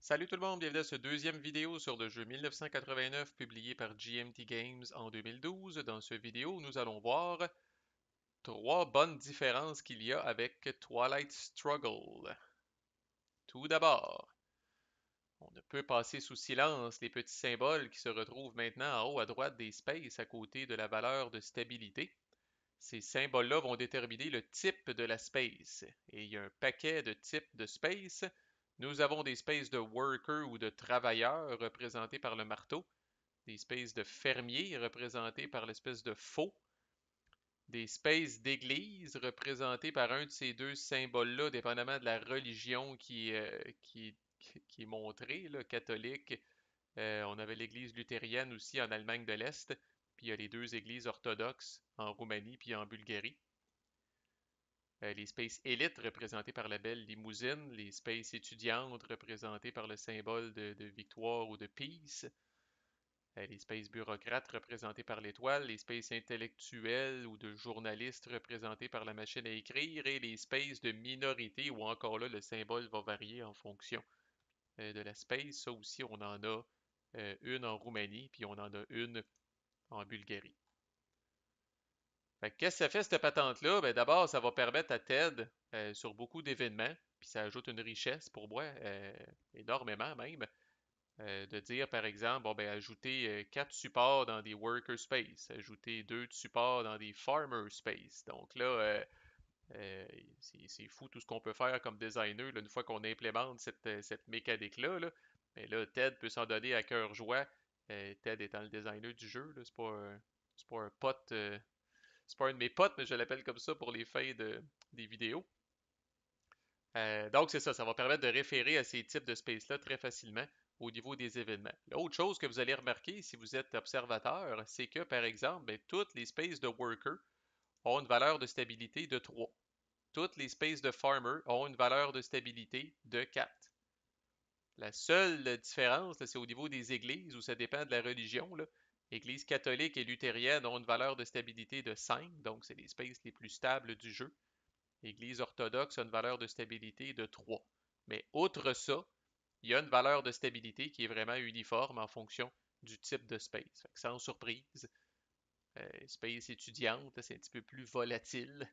Salut tout le monde, bienvenue à ce deuxième vidéo sur le jeu 1989 publié par GMT Games en 2012. Dans ce vidéo, nous allons voir trois bonnes différences qu'il y a avec Twilight Struggle. Tout d'abord, on ne peut passer sous silence les petits symboles qui se retrouvent maintenant en haut à droite des spaces à côté de la valeur de stabilité. Ces symboles-là vont déterminer le type de la space. Et il y a un paquet de types de space. Nous avons des spaces de worker ou de travailleurs représentés par le marteau, des spaces de fermiers représentés par l'espèce de faux, des spaces d'église représentés par un de ces deux symboles-là, dépendamment de la religion qui est montrée, là, catholique. On avait l'église luthérienne aussi en Allemagne de l'Est, puis il y a les deux églises orthodoxes en Roumanie puis en Bulgarie. Les spaces élites représentés par la belle limousine, les spaces étudiantes représentés par le symbole de victoire ou de peace, les spaces bureaucrates représentés par l'étoile, les spaces intellectuels ou de journalistes représentés par la machine à écrire, et les spaces de minorité où encore là le symbole va varier en fonction de la space. Ça aussi, on en a une en Roumanie, puis on en a une en Bulgarie. Fait que qu'est-ce que ça fait cette patente-là? Ben d'abord, ça va permettre à TED sur beaucoup d'événements, puis ça ajoute une richesse pour moi, énormément même, de dire par exemple, bon ben ajouter 4 supports dans des worker space, ajouter 2 supports dans des farmer space. Donc là, euh, c'est fou tout ce qu'on peut faire comme designer là, une fois qu'on implémente cette mécanique-là. Là. Mais là, TED peut s'en donner à cœur joie. TED étant le designer du jeu, là, c'est pas un pote. C'est pas un de mes potes, mais je l'appelle comme ça pour les fins des vidéos. Donc, c'est ça, ça va permettre de référer à ces types de space-là très facilement au niveau des événements. L'autre chose que vous allez remarquer si vous êtes observateur, c'est que, par exemple, ben, toutes les spaces de worker ont une valeur de stabilité de 3. Toutes les spaces de farmer ont une valeur de stabilité de 4. La seule différence, c'est au niveau des églises où ça dépend de la religion. Là. Église catholique et luthérienne ont une valeur de stabilité de 5, donc c'est les spaces les plus stables du jeu. L'Église orthodoxe a une valeur de stabilité de 3. Mais outre ça, il y a une valeur de stabilité qui est vraiment uniforme en fonction du type de space. Fait que sans surprise, space étudiante, c'est un petit peu plus volatile.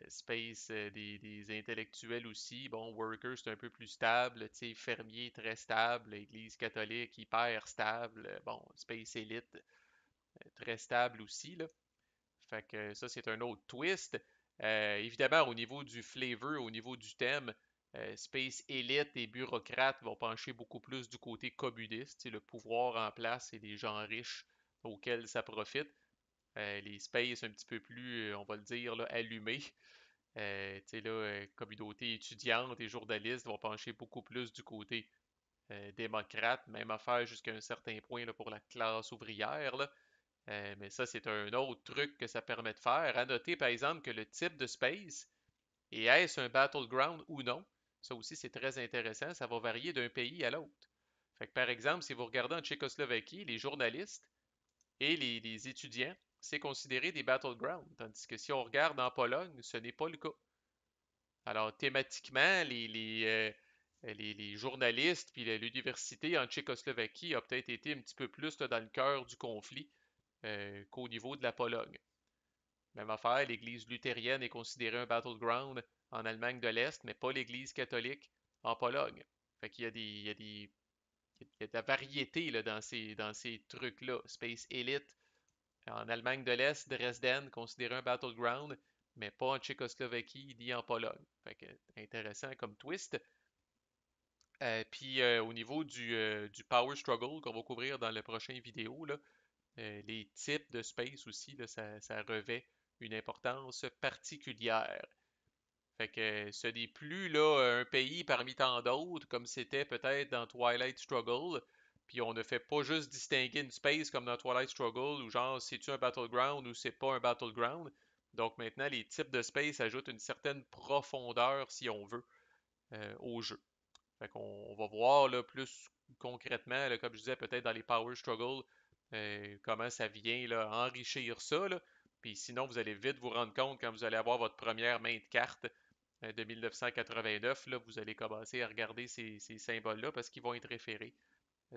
Space des intellectuels aussi. Bon, worker, c'est un peu plus stable. Fermier, très stable. Église catholique, hyper stable. Bon, space élite, très stable aussi. Là. Fait que ça, c'est un autre twist. Évidemment, au niveau du flavor, au niveau du thème, Space Elite et bureaucrates vont pencher beaucoup plus du côté communiste, le pouvoir en place et les gens riches auxquels ça profite. Les Space un petit peu plus, on va le dire, là, allumés. Communauté étudiante et journalistes vont pencher beaucoup plus du côté démocrate, même affaire jusqu'à un certain point là, pour la classe ouvrière. Là. Mais ça, c'est un autre truc que ça permet de faire. À noter, par exemple, que le type de space, et est-ce un battleground ou non, ça aussi, c'est très intéressant. Ça va varier d'un pays à l'autre. Fait que, par exemple, si vous regardez en Tchécoslovaquie, les journalistes et les étudiants, c'est considéré des battlegrounds. Tandis que si on regarde en Pologne, ce n'est pas le cas. Alors, thématiquement, les journalistes puis l'université en Tchécoslovaquie a peut-être été un petit peu plus là, dans le cœur du conflit qu'au niveau de la Pologne. Même affaire, l'Église luthérienne est considérée un battleground en Allemagne de l'Est, mais pas l'Église catholique en Pologne. Fait qu'il y a il y a de la variété là, dans ces trucs-là. Space Elite en Allemagne de l'Est, Dresden, considéré un battleground, mais pas en Tchécoslovaquie ni en Pologne. Fait que intéressant comme twist. Puis au niveau du Power Struggle qu'on va couvrir dans la prochaine vidéo, là, les types de space aussi, là, ça revêt une importance particulière. Fait que ce n'est plus là un pays parmi tant d'autres, comme c'était peut-être dans Twilight Struggle. Puis on ne fait pas juste distinguer une space comme dans Twilight Struggle, ou genre c'est-tu un battleground ou c'est pas un battleground. Donc maintenant, les types de space ajoutent une certaine profondeur, si on veut, au jeu. Fait qu'on va voir là, plus concrètement, là, comme je disais, peut-être dans les Power Struggle, comment ça vient là, enrichir ça. Là. Puis sinon, vous allez vite vous rendre compte quand vous allez avoir votre première main de cartes de 1989, là, vous allez commencer à regarder ces symboles-là parce qu'ils vont être référés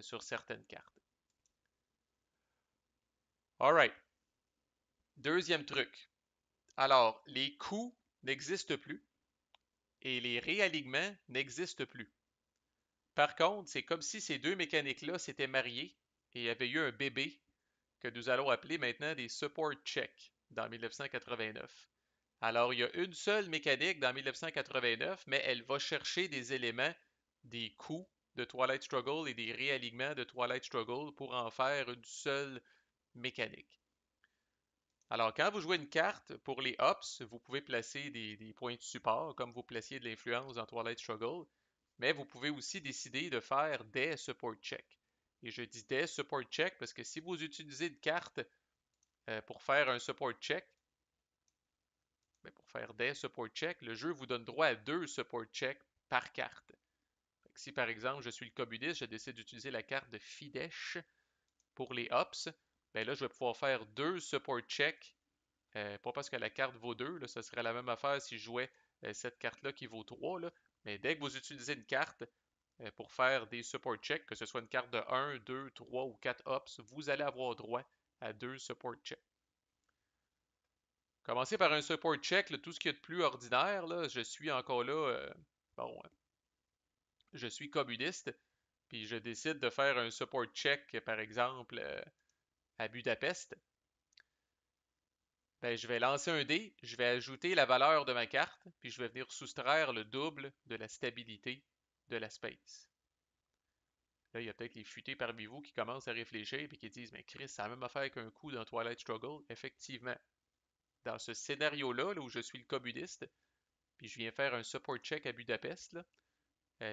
sur certaines cartes. Alright. Deuxième truc. Alors, les coups n'existent plus et les réalignements n'existent plus. Par contre, c'est comme si ces deux mécaniques-là s'étaient mariées et il y avait eu un bébé que nous allons appeler maintenant des support checks dans 1989. Alors, il y a une seule mécanique dans 1989, mais elle va chercher des éléments des coups de Twilight Struggle et des réalignements de Twilight Struggle pour en faire une seule mécanique. Alors, quand vous jouez une carte, pour les Ops, vous pouvez placer des points de support, comme vous placiez de l'influence dans Twilight Struggle, mais vous pouvez aussi décider de faire des support checks. Et je dis des support checks parce que si vous utilisez une carte pour faire un support check, ben, pour faire des support checks, le jeu vous donne droit à 2 support checks par carte. Si par exemple je suis le communiste, je décide d'utiliser la carte de Fidesz pour les Ops, ben là je vais pouvoir faire 2 support checks. Pas parce que la carte vaut 2, là, ce serait la même affaire si je jouais cette carte-là qui vaut 3. Là. Mais dès que vous utilisez une carte pour faire des support checks, que ce soit une carte de 1, 2, 3 ou 4 Ops, vous allez avoir droit à 2 support checks. Commencez par un support check, là, tout ce qu'il y a de plus ordinaire. Là, je suis encore là, bon, je suis communiste, puis je décide de faire un support check, par exemple, à Budapest. Ben, je vais lancer un dé, je vais ajouter la valeur de ma carte, puis je vais venir soustraire le double de la stabilité de la space. Là, il y a peut-être les futés parmi vous qui commencent à réfléchir et qui disent, mais Chris, ça a la même affaire qu'un coup dans Twilight Struggle. Effectivement, dans ce scénario-là, là, où je suis le communiste, puis je viens faire un support check à Budapest, là,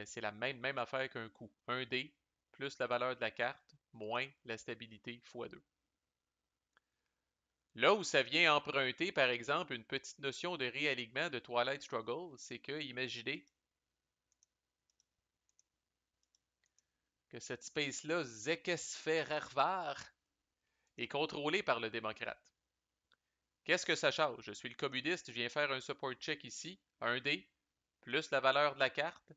c'est la même affaire qu'un coup. Un dé plus la valeur de la carte moins la stabilité x 2. Là où ça vient emprunter, par exemple, une petite notion de réalignement de Twilight Struggle, c'est que, imaginez que cette space-là, Zekesferervar, est contrôlée par le démocrate. Qu'est-ce que ça change? Je suis le communiste, je viens faire un support check ici, un dé, plus la valeur de la carte,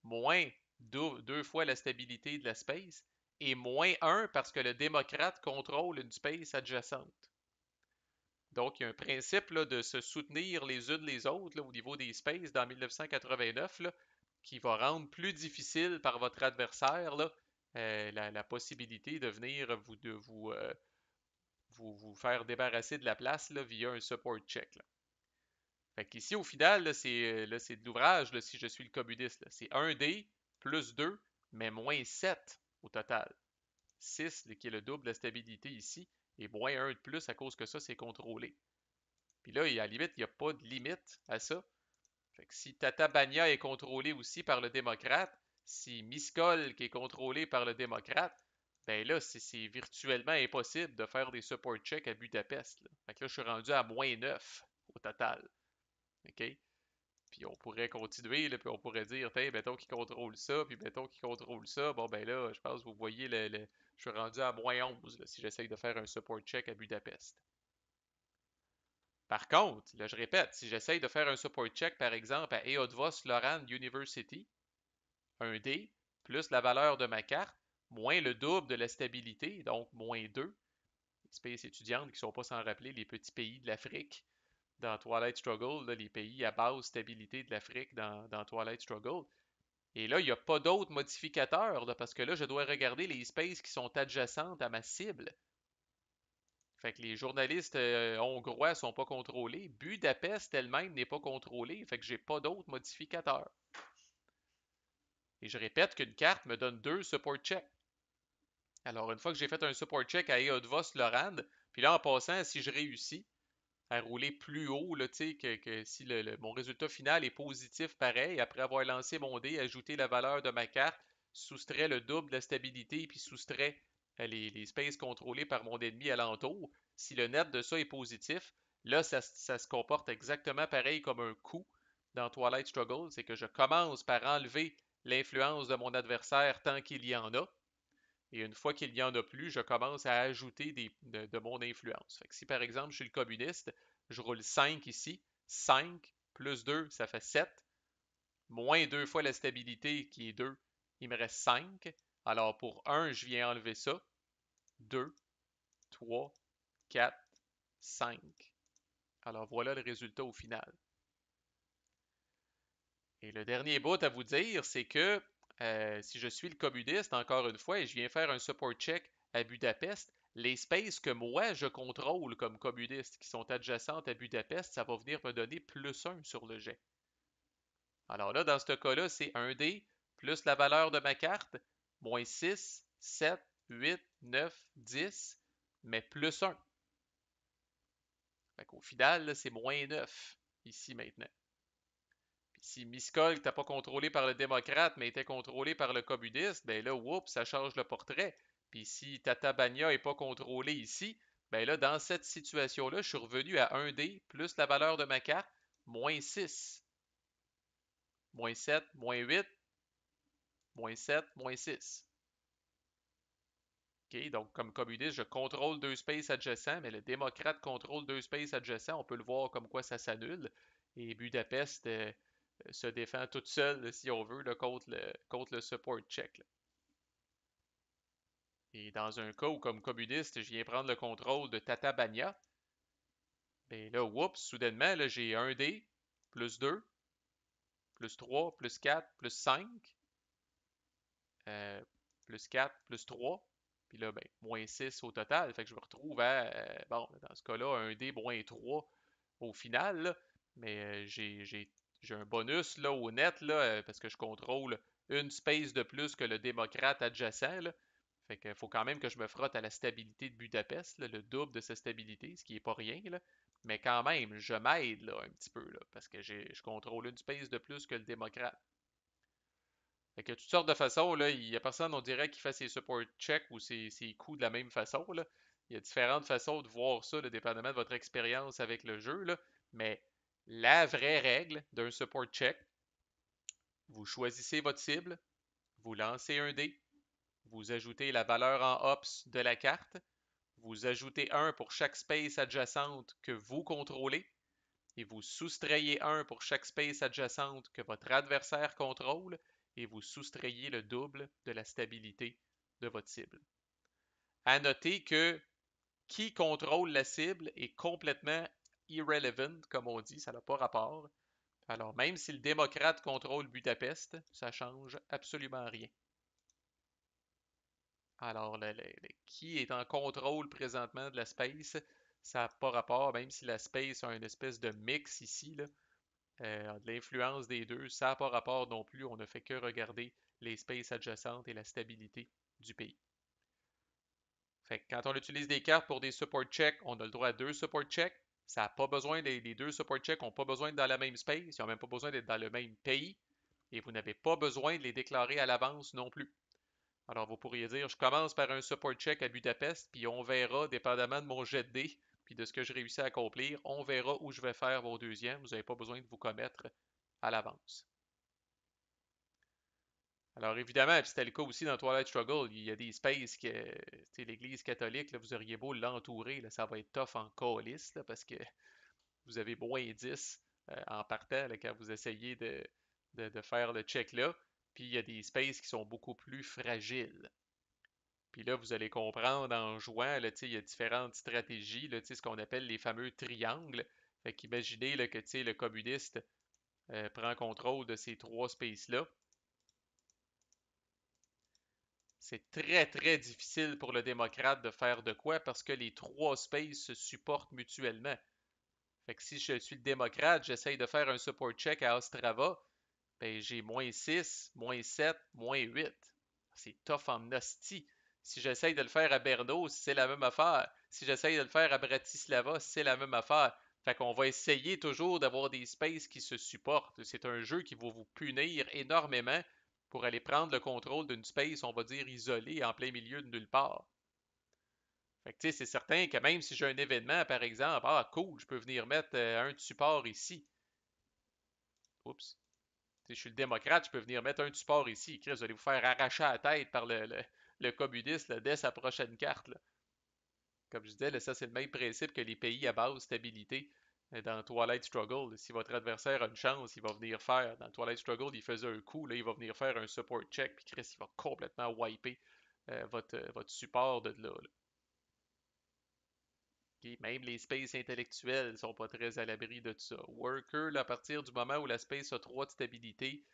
moins 2 fois la stabilité de la space, et moins 1 parce que le démocrate contrôle une space adjacente. Donc, il y a un principe là, de se soutenir les unes les autres là, au niveau des spaces dans 1989 là, qui va rendre plus difficile par votre adversaire là, la possibilité de venir vous faire débarrasser de la place là, via un support check. Là. Fait qu'ici, au final, là, c'est de l'ouvrage là, si je suis le communiste. C'est 1 dé plus 2, mais moins 7 au total. 6, qui est le double de la stabilité ici, et moins 1 de plus à cause que ça, c'est contrôlé. Puis là, à la limite, il n'y a pas de limite à ça. Fait que si Tata Banya est contrôlé aussi par le démocrate, si Miskol qui est contrôlé par le démocrate, ben là, c'est virtuellement impossible de faire des support checks à Budapest. Là. Fait que là, je suis rendu à moins 9 au total. OK? Puis on pourrait continuer, là, puis on pourrait dire, mettons qu'il contrôle ça, puis mettons qu'il contrôle ça. Bon, ben là, je pense que vous voyez, je suis rendu à moins 11 là, si j'essaye de faire un support check à Budapest. Par contre, là, je répète, si j'essaye de faire un support check, par exemple, à Eötvös Loránd University, un D, plus la valeur de ma carte, moins le double de la stabilité, donc moins 2, les spaces étudiantes qui ne sont pas sans rappeler les petits pays de l'Afrique dans Twilight Struggle, là, les pays à basse stabilité de l'Afrique dans Twilight Struggle. Et là, il n'y a pas d'autres modificateurs, là, parce que là, je dois regarder les spaces qui sont adjacentes à ma cible. Fait que les journalistes hongrois sont pas contrôlés. Budapest elle-même n'est pas contrôlée. Fait que j'ai pas d'autres modificateurs. Et je répète qu'une carte me donne 2 support checks. Alors, une fois que j'ai fait un support check à Eötvös Loránd, puis là, en passant, si je réussis à rouler plus haut, là, que si mon résultat final est positif pareil, après avoir lancé mon dé, ajouté la valeur de ma carte, soustrait le double de la stabilité, puis soustrait les spaces contrôlés par mon ennemi alentour, si le net de ça est positif, là, ça se comporte exactement pareil comme un coup dans Twilight Struggle, c'est que je commence par enlever l'influence de mon adversaire tant qu'il y en a, et une fois qu'il n'y en a plus, je commence à ajouter de mon influence. Fait que si par exemple je suis le communiste, je roule 5 ici, 5 plus 2, ça fait 7. Moins 2 fois la stabilité, qui est 2, il me reste 5. Alors pour 1, je viens enlever ça. 2, 3, 4, 5. Alors voilà le résultat au final. Et le dernier bout à vous dire, c'est que si je suis le communiste, encore une fois, et je viens faire un support check à Budapest, les spaces que moi je contrôle comme communiste qui sont adjacentes à Budapest, ça va venir me donner plus 1 sur le jet. Alors là, dans ce cas-là, c'est 1D plus la valeur de ma carte, moins 6, 7, 8, 9, 10, mais plus 1. Fait qu'au final, c'est moins 9 ici maintenant. Puis si Miskolc n'était pas contrôlé par le démocrate, mais était contrôlé par le communiste, ben là, oups, ça change le portrait. Puis si Tatabania n'est pas contrôlé ici, ben là, dans cette situation-là, je suis revenu à 1D plus la valeur de ma carte, moins 6, moins 7, moins 8, moins 7, moins 6. OK, donc comme communiste, je contrôle deux spaces adjacents, mais le démocrate contrôle deux spaces adjacents. On peut le voir comme quoi ça s'annule. Et Budapest se défend toute seule, si on veut, là, contre le support check. Là. Et dans un cas où, comme communiste, je viens prendre le contrôle de Tatabania, bien là, oups, soudainement, là, j'ai 1D, plus 2, plus 3, plus 4, plus 5, euh, plus 4, plus 3, puis là, ben, moins 6 au total. Fait que je me retrouve à, bon, dans ce cas-là, un D moins 3 au final, là. Mais j'ai un bonus là, au net, là, parce que je contrôle une space de plus que le démocrate adjacent, là. Fait qu'il faut quand même que je me frotte à la stabilité de Budapest, là, le double de sa stabilité, ce qui est pas rien, là. Mais quand même, je m'aide là, un petit peu, là, parce que je contrôle une space de plus que le démocrate. Fait que toutes sortes de façons, là, il n'y a personne, on dirait, qui fait ses support checks ou ses coups de la même façon, là. Il y a différentes façons de voir ça, là, dépendamment de votre expérience avec le jeu, là. Mais la vraie règle d'un support check, vous choisissez votre cible, vous lancez un dé, vous ajoutez la valeur en ops de la carte, vous ajoutez un pour chaque space adjacente que vous contrôlez, et vous soustrayez un pour chaque space adjacente que votre adversaire contrôle, et vous soustrayez le double de la stabilité de votre cible. À noter que qui contrôle la cible est complètement irrelevant, comme on dit, ça n'a pas rapport. Alors, même si le démocrate contrôle Budapest, ça ne change absolument rien. Alors, qui est en contrôle présentement de la space, ça n'a pas rapport, même si la space a une espèce de mix ici, là, de l'influence des deux, ça n'a pas rapport non plus. On ne fait que regarder les spaces adjacentes et la stabilité du pays. Fait que quand on utilise des cartes pour des support checks, on a le droit à deux support checks. Ça n'a pas besoin, les deux support checks n'ont pas besoin d'être dans la même space, ils n'ont même pas besoin d'être dans le même pays. Et vous n'avez pas besoin de les déclarer à l'avance non plus. Alors vous pourriez dire, je commence par un support check à Budapest, puis on verra, dépendamment de mon jet de dés, puis de ce que je réussis à accomplir, on verra où je vais faire vos deuxièmes. Vous n'avez pas besoin de vous commettre à l'avance. Alors évidemment, puis c'était le cas aussi dans Twilight Struggle, il y a des spaces que l'Église catholique, là, vous auriez beau l'entourer, là, ça va être tough en calice, là, parce que vous avez moins 10 en partant là, quand vous essayez de faire le check là. Puis il y a des spaces qui sont beaucoup plus fragiles. Puis là, vous allez comprendre en jouant, là, il y a différentes stratégies, là, ce qu'on appelle les fameux triangles. Fait qu'imaginez là, que le communiste prend contrôle de ces trois spaces-là. C'est très, très difficile pour le démocrate de faire de quoi parce que les trois spaces se supportent mutuellement. Fait que si je suis le démocrate, j'essaye de faire un support check à Ostrava, ben j'ai moins 6, moins 7, moins 8. C'est tough en hostie. Si j'essaye de le faire à Berno, c'est la même affaire. Si j'essaye de le faire à Bratislava, c'est la même affaire. Fait qu'on va essayer toujours d'avoir des spaces qui se supportent. C'est un jeu qui va vous punir énormément pour aller prendre le contrôle d'une space, on va dire, isolée en plein milieu de nulle part. Fait que tu sais, c'est certain que même si j'ai un événement, par exemple, ah cool, je peux venir mettre un de support ici. Oups. Si je suis le démocrate, je peux venir mettre un de support ici. Chris, vous allez vous faire arracher la tête par le communiste là, dès sa prochaine carte. Là. Comme je disais, là, ça c'est le même principe que les pays à base stabilité. dans Twilight Struggle. Si votre adversaire a une chance, il va venir faire. Dans Twilight Struggle, il faisait un coup, là, il va venir faire un support check, puis Chris, il va complètement wiper votre support de là. Ok. Même les spaces intellectuels sont pas très à l'abri de tout ça. Worker, là, à partir du moment où la space a 3 de stabilité,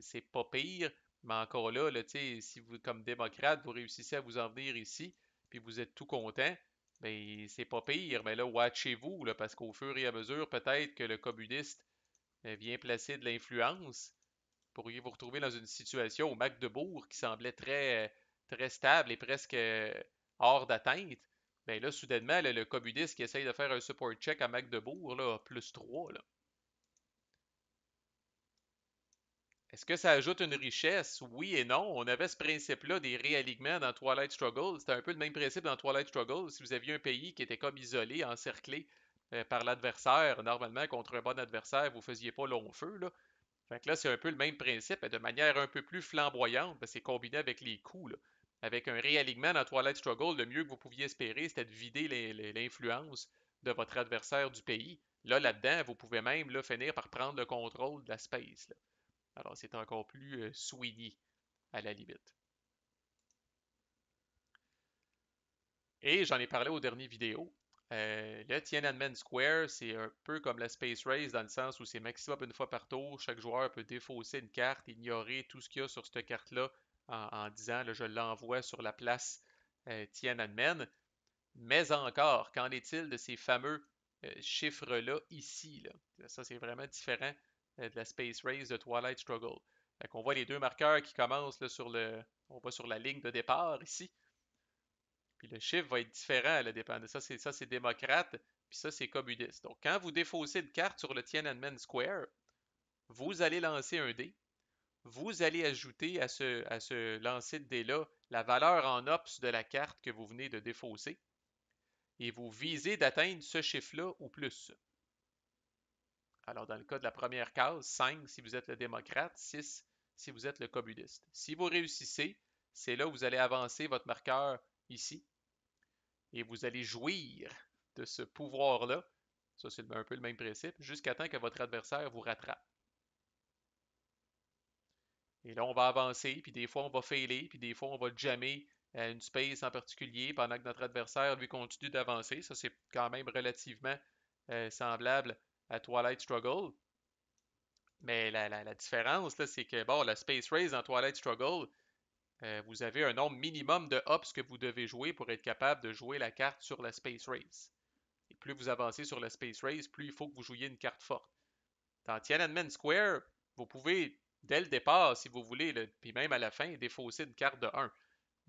c'est pas pire, mais encore là, tu sais, si vous, comme démocrate, vous réussissez à vous en venir ici, puis vous êtes tout content, ben c'est pas pire. Mais là, watchez-vous, là, parce qu'au fur et à mesure, peut-être que le communiste vient placer de l'influence. Pourriez vous retrouver dans une situation au Magdebourg qui semblait très stable et presque hors d'atteinte. Ben là, soudainement, le communiste qui essaye de faire un support check à Magdebourg, là, plus 3. Là. Est-ce que ça ajoute une richesse? Oui et non. On avait ce principe-là des réalignements dans Twilight Struggle. C'était un peu le même principe dans Twilight Struggle. Si vous aviez un pays qui était comme isolé, encerclé par l'adversaire, normalement, contre un bon adversaire, vous ne faisiez pas long feu, là. Fait que là, c'est un peu le même principe, mais de manière un peu plus flamboyante, c'est combiné avec les coups, là. Avec un réalignement dans Twilight Struggle, le mieux que vous pouviez espérer, c'était de vider l'influence de votre adversaire du pays. Là-dedans, vous pouvez même là, finir par prendre le contrôle de la space. Là. Alors, c'est encore plus Sweeney, à la limite. Et j'en ai parlé au dernier vidéo. Le Tiananmen Square, c'est un peu comme la Space Race dans le sens où c'est maximum une fois par tour. Chaque joueur peut défausser une carte, ignorer tout ce qu'il y a sur cette carte-là en disant là, je l'envoie sur la place Tiananmen. Mais encore, qu'en est-il de ces fameux chiffres-là ici? Là? Ça, c'est vraiment différent de la Space Race de Twilight Struggle. On voit les deux marqueurs qui commencent là, on va sur la ligne de départ ici. Puis le chiffre va être différent, là, dépendant. Ça, c'est démocrate, puis ça, c'est communiste. Donc, quand vous défaussez une carte sur le Tiananmen Square, vous allez lancer un dé. Vous allez ajouter à ce lancer de dé-là la valeur en ops de la carte que vous venez de défausser. Et vous visez d'atteindre ce chiffre-là ou plus. Alors, dans le cas de la première case, 5 si vous êtes le démocrate, 6 si vous êtes le communiste. Si vous réussissez, c'est là où vous allez avancer votre marqueur ici et vous allez jouir de ce pouvoir-là. Ça, c'est un peu le même principe, jusqu'à temps que votre adversaire vous rattrape. Et là, on va avancer, puis des fois, on va failer, puis des fois, on va jammer à une space en particulier pendant que notre adversaire, lui, continue d'avancer. Ça, c'est quand même relativement semblable à Twilight Struggle. Mais la différence, là, c'est que, bon, la Space Race dans Twilight Struggle, vous avez un nombre minimum de hops que vous devez jouer pour être capable de jouer la carte sur la Space Race. Et plus vous avancez sur la Space Race, plus il faut que vous jouiez une carte forte. Dans Tiananmen Square, vous pouvez, dès le départ, si vous voulez, puis même à la fin, défausser une carte de 1.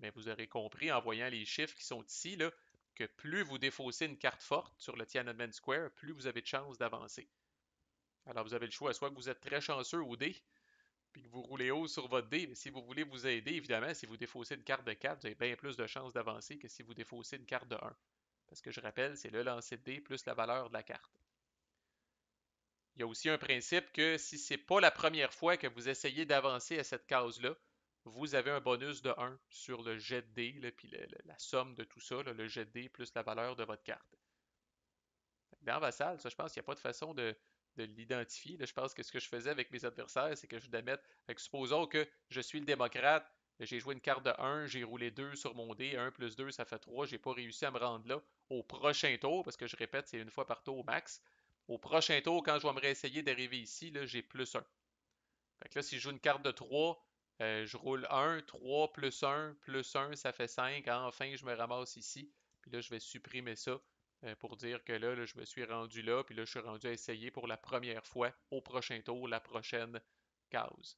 Mais vous aurez compris en voyant les chiffres qui sont ici, là, que plus vous défaussez une carte forte sur le Tiananmen Square, plus vous avez de chances d'avancer. Alors vous avez le choix, soit que vous êtes très chanceux au dé, puis que vous roulez haut sur votre dé, mais si vous voulez vous aider, évidemment, si vous défaussez une carte de 4, vous avez bien plus de chances d'avancer que si vous défaussez une carte de 1. Parce que je rappelle, c'est le lancer de dé plus la valeur de la carte. Il y a aussi un principe que si c'est pas la première fois que vous essayez d'avancer à cette case-là, vous avez un bonus de 1 sur le jet de dé, là, puis la somme de tout ça, là, le jet de dé plus la valeur de votre carte. Dans Vassal, ça, je pense qu'il n'y a pas de façon de l'identifier. Je pense que ce que je faisais avec mes adversaires, c'est que je devais mettre. Supposons que je suis le démocrate, j'ai joué une carte de 1, j'ai roulé 2 sur mon dé, 1 plus 2, ça fait 3, j'ai pas réussi à me rendre là. Au prochain tour, parce que je répète, c'est une fois par tour au max. Au prochain tour, quand je vais me réessayer d'arriver ici, là, j'ai plus 1. Fait que là, si je joue une carte de 3, je roule 1, 3 plus 1, ça fait 5. Enfin, je me ramasse ici. Puis là, je vais supprimer ça pour dire que là, je me suis rendu là. Puis là, je suis rendu à essayer pour la première fois au prochain tour, la prochaine case.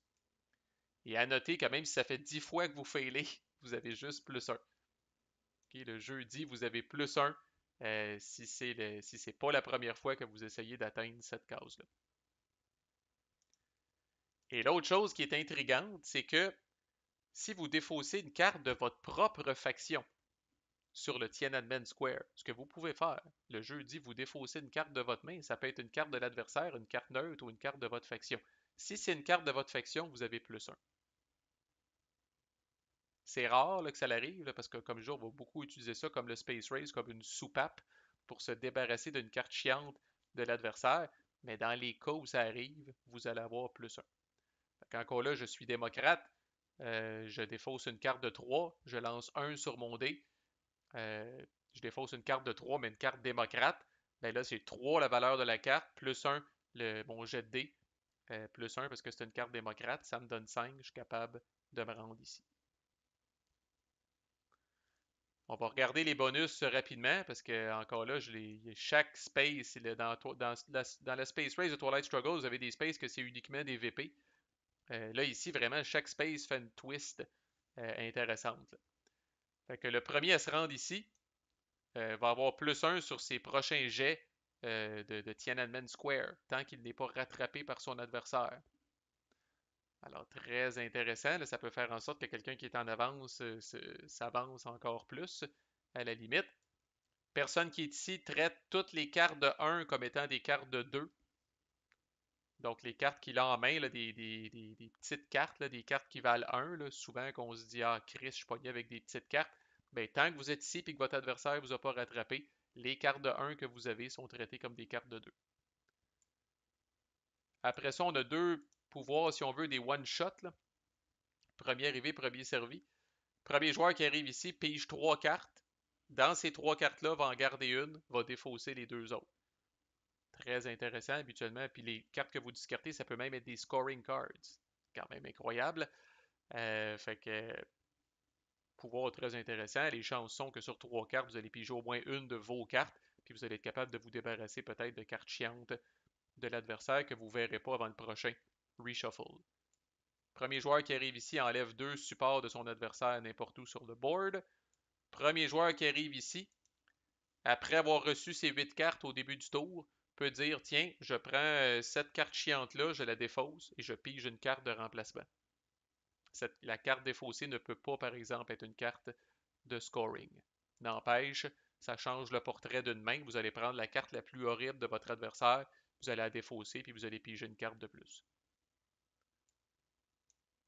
Et à noter que même si ça fait 10 fois que vous failez, vous avez juste plus 1. Okay, le jeudi, vous avez plus 1 si c'est pas la première fois que vous essayez d'atteindre cette case-là. Et l'autre chose qui est intrigante, c'est que si vous défaussez une carte de votre propre faction sur le Tiananmen Square, ce que vous pouvez faire, le jeudi, vous défaussez une carte de votre main, ça peut être une carte de l'adversaire, une carte neutre ou une carte de votre faction. Si c'est une carte de votre faction, vous avez plus 1. C'est rare là, que ça arrive, là, parce que comme je dis, on va beaucoup utiliser ça comme le Space Race, comme une soupape pour se débarrasser d'une carte chiante de l'adversaire, mais dans les cas où ça arrive, vous allez avoir +1. Encore là, je suis démocrate, je défausse une carte de 3, je lance 1 sur mon dé, je défausse une carte de 3, mais une carte démocrate. Ben là, c'est 3 la valeur de la carte, +1 mon jet de dé, +1 parce que c'est une carte démocrate, ça me donne 5, je suis capable de me rendre ici. On va regarder les bonus rapidement parce que encore là, chaque space, dans la Space Race de Twilight Struggle, vous avez des spaces que c'est uniquement des VP. Là, ici, vraiment, chaque space fait une twist intéressante. Fait que le premier à se rendre ici va avoir +1 sur ses prochains jets de Tiananmen Square, tant qu'il n'est pas rattrapé par son adversaire. Alors, très intéressant. Là, ça peut faire en sorte que quelqu'un qui est en avance s'avance encore plus, à la limite. Personne qui est ici traite toutes les cartes de 1 comme étant des cartes de 2. Donc, les cartes qu'il a en main, là, des petites cartes, là, des cartes qui valent 1, là, souvent qu'on se dit, ah, Chris, je suis pogné avec des petites cartes. Bien, tant que vous êtes ici et que votre adversaire ne vous a pas rattrapé, les cartes de 1 que vous avez sont traitées comme des cartes de 2. Après ça, on a deux pouvoirs, si on veut, des one-shots. Premier arrivé, premier servi. Premier joueur qui arrive ici pige 3 cartes. Dans ces 3 cartes-là, va en garder une, va défausser les 2 autres. Très intéressant habituellement. Puis les cartes que vous discartez, ça peut même être des scoring cards. Quand même incroyable. Fait que pouvoir très intéressant. Les chances sont que sur 3 cartes, vous allez piger au moins une de vos cartes. Puis vous allez être capable de vous débarrasser peut-être de cartes chiantes de l'adversaire que vous ne verrez pas avant le prochain reshuffle. Premier joueur qui arrive ici enlève 2 supports de son adversaire n'importe où sur le board. Premier joueur qui arrive ici, après avoir reçu ses 8 cartes au début du tour, peut dire tiens, je prends cette carte chiante-là, je la défausse et je pige une carte de remplacement. La carte défaussée ne peut pas, par exemple, être une carte de scoring. N'empêche, ça change le portrait d'une main. Vous allez prendre la carte la plus horrible de votre adversaire, vous allez la défausser, puis vous allez piger une carte de plus.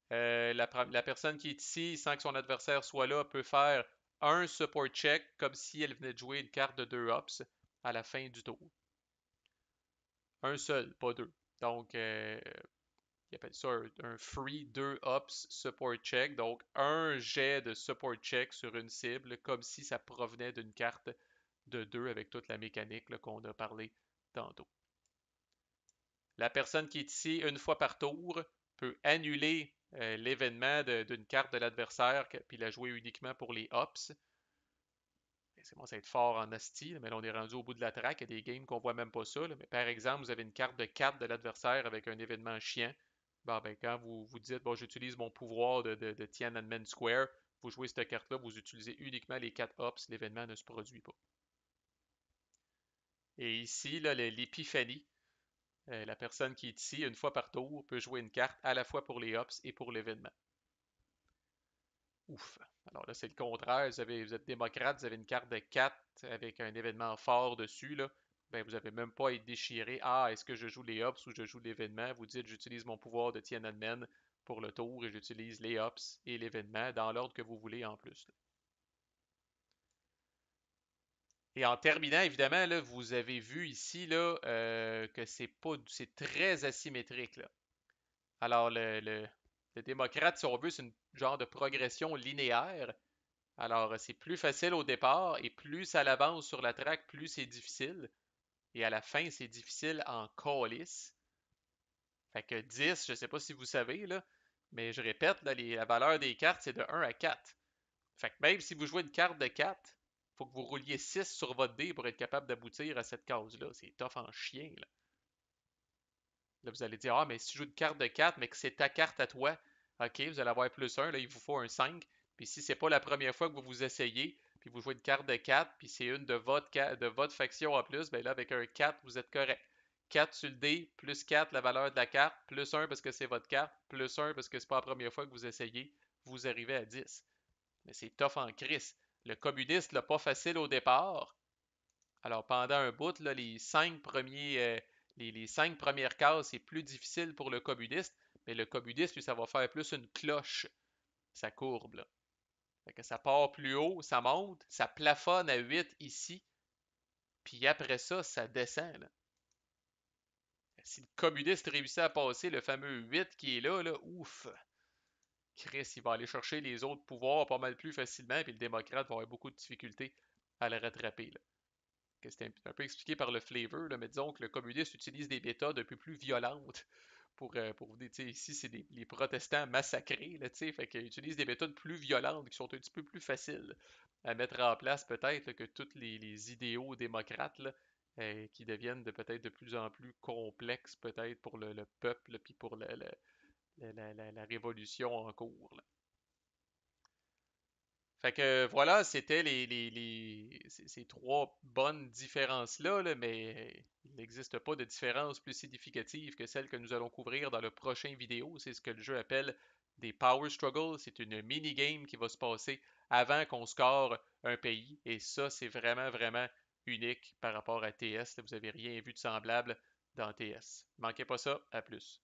La personne qui est ici, sans que son adversaire soit là, peut faire un support check comme si elle venait de jouer une carte de 2 hops à la fin du tour. Un seul, pas deux. Donc, il appelle ça un free 2 hops support check. Donc, un jet de support check sur une cible comme si ça provenait d'une carte de 2 avec toute la mécanique qu'on a parlé tantôt. La personne qui est ici, une fois par tour, peut annuler l'événement d'une carte de l'adversaire puis la jouer uniquement pour les hops. C'est bon, ça va être fort en asti, mais là, on est rendu au bout de la traque. Il y a des games qu'on voit même pas ça. Mais par exemple, vous avez une carte de 4 de l'adversaire avec un événement chiant. Ben, quand vous dites, bon, j'utilise mon pouvoir de Tiananmen Square, vous jouez cette carte-là, vous utilisez uniquement les 4 hops, l'événement ne se produit pas. Et ici, l'épiphanie, la personne qui est ici, une fois par tour, peut jouer une carte à la fois pour les hops et pour l'événement. Ouf. Alors là, c'est le contraire. Vous êtes démocrate, vous avez une carte de 4 avec un événement fort dessus. Là. Ben, vous n'avez même pas à être déchiré. Ah, est-ce que je joue les hops ou je joue l'événement? Vous dites, j'utilise mon pouvoir de Tiananmen pour le tour et j'utilise les hops et l'événement dans l'ordre que vous voulez en plus. Là. Et en terminant, évidemment, là, vous avez vu ici là, que c'est très asymétrique. Là. Alors, le démocrate, si on veut, c'est une genre de progression linéaire. Alors, c'est plus facile au départ et plus ça avance sur la track, plus c'est difficile. Et à la fin, c'est difficile en calice. Fait que 10, je sais pas si vous savez, là, mais je répète, là, la valeur des cartes, c'est de 1 à 4. Fait que même si vous jouez une carte de 4, faut que vous rouliez 6 sur votre dé pour être capable d'aboutir à cette case-là. C'est tough en chien, là. Là, vous allez dire, ah, mais si je joue une carte de 4, mais que c'est ta carte à toi, ok, vous allez avoir +1, là, il vous faut un 5. Puis si c'est pas la première fois que vous vous essayez, puis vous jouez une carte de 4, puis c'est une de votre faction en plus, ben là, avec un 4, vous êtes correct. 4 sur le dé, +4 la valeur de la carte, +1 parce que c'est votre carte, +1 parce que c'est pas la première fois que vous essayez, vous arrivez à 10. Mais c'est tough en crise. Le communiste l'a pas facile au départ. Alors pendant un bout, là, les 5 premières cases, c'est plus difficile pour le communiste, mais le communiste, lui, ça va faire plus une cloche, sa courbe. Là. Fait que ça part plus haut, ça monte, ça plafonne à 8 ici, puis après ça, ça descend. Là. Si le communiste réussit à passer le fameux 8 qui est là, ouf, Chris, il va aller chercher les autres pouvoirs pas mal plus facilement, puis le démocrate va avoir beaucoup de difficultés à le rattraper. Là. C'était un peu expliqué par le flavor, là, mais disons que le communiste utilise des méthodes un peu plus violentes ici, c'est les protestants massacrés, là, fait qu'ils utilisent des méthodes plus violentes qui sont un petit peu plus faciles à mettre en place, peut-être, là, que tous les idéaux démocrates, là, qui deviennent peut-être de plus en plus complexes, peut-être, pour le peuple, puis pour la révolution en cours. Là. Fait que voilà, c'était ces trois bonnes différences-là, là, mais il n'existe pas de différence plus significative que celle que nous allons couvrir dans le prochain vidéo. C'est ce que le jeu appelle des Power Struggles. C'est une mini-game qui va se passer avant qu'on score un pays. Et ça, c'est vraiment, vraiment unique par rapport à TS. Vous n'avez rien vu de semblable dans TS. Manquez pas ça, à plus.